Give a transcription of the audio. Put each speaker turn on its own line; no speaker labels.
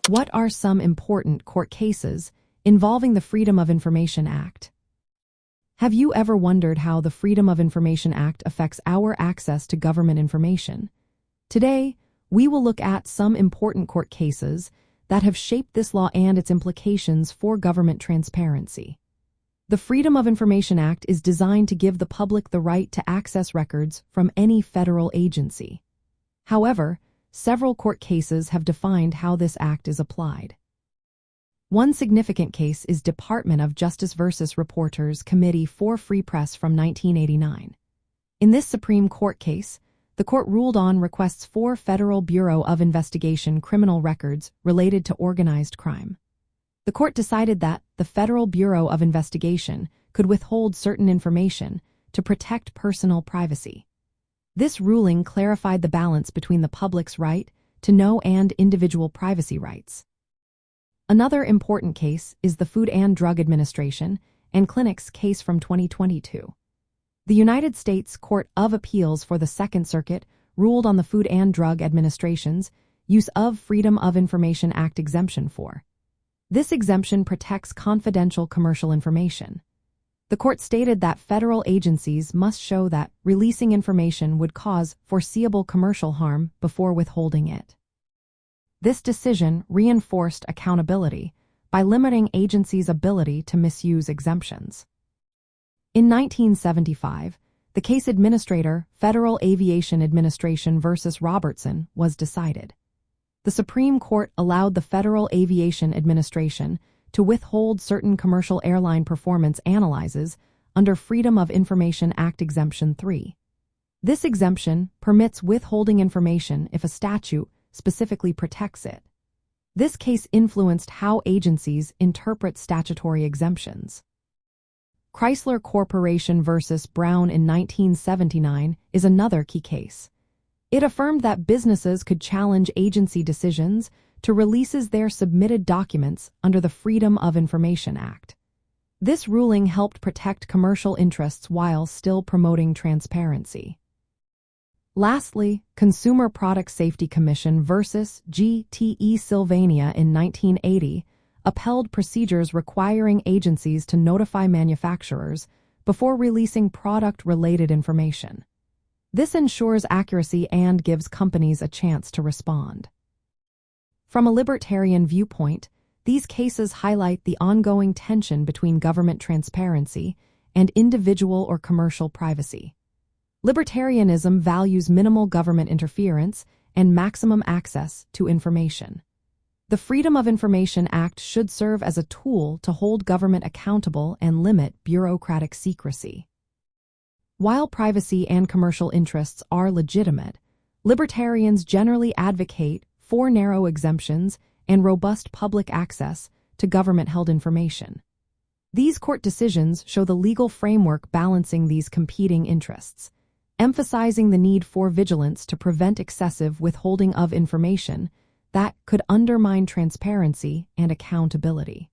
What are some important court cases involving the Freedom of Information Act? Have you ever wondered how the Freedom of Information Act affects our access to government information? Today, we will look at some important court cases that have shaped this law and its implications for government transparency. The Freedom of Information Act is designed to give the public the right to access records from any federal agency. However, several court cases have defined how this act is applied. One significant case is Department of Justice versus Reporters Committee for Free Press from 1989. In this Supreme Court case, the court ruled on requests for Federal Bureau of Investigation criminal records related to organized crime. The court decided that the Federal Bureau of Investigation could withhold certain information to protect personal privacy. This ruling clarified the balance between the public's right to know and individual privacy rights. Another important case is the Food and Drug Administration and Clinics case from 2022. The United States Court of Appeals for the Second Circuit ruled on the Food and Drug Administration's use of Freedom of Information Act exemption for. This exemption protects confidential commercial information. The court stated that federal agencies must show that releasing information would cause foreseeable commercial harm before withholding it. This decision reinforced accountability by limiting agencies' ability to misuse exemptions. In 1975, the case Administrator, Federal Aviation Administration versus Robertson was decided. The Supreme Court allowed the Federal Aviation Administration to withhold certain commercial airline performance analyses under Freedom of Information Act Exemption 3. This exemption permits withholding information if a statute specifically protects it. This case influenced how agencies interpret statutory exemptions. Chrysler Corporation versus Brown in 1979 is another key case. It affirmed that businesses could challenge agency decisions to releases their submitted documents under the Freedom of Information Act. This ruling helped protect commercial interests while still promoting transparency. Lastly, Consumer Product Safety Commission versus GTE Sylvania in 1980 upheld procedures requiring agencies to notify manufacturers before releasing product-related information. This ensures accuracy and gives companies a chance to respond. From a libertarian viewpoint, these cases highlight the ongoing tension between government transparency and individual or commercial privacy. Libertarianism values minimal government interference and maximum access to information. The Freedom of Information Act should serve as a tool to hold government accountable and limit bureaucratic secrecy. While privacy and commercial interests are legitimate, libertarians generally advocate for narrow exemptions and robust public access to government-held information. These court decisions show the legal framework balancing these competing interests, emphasizing the need for vigilance to prevent excessive withholding of information that could undermine transparency and accountability.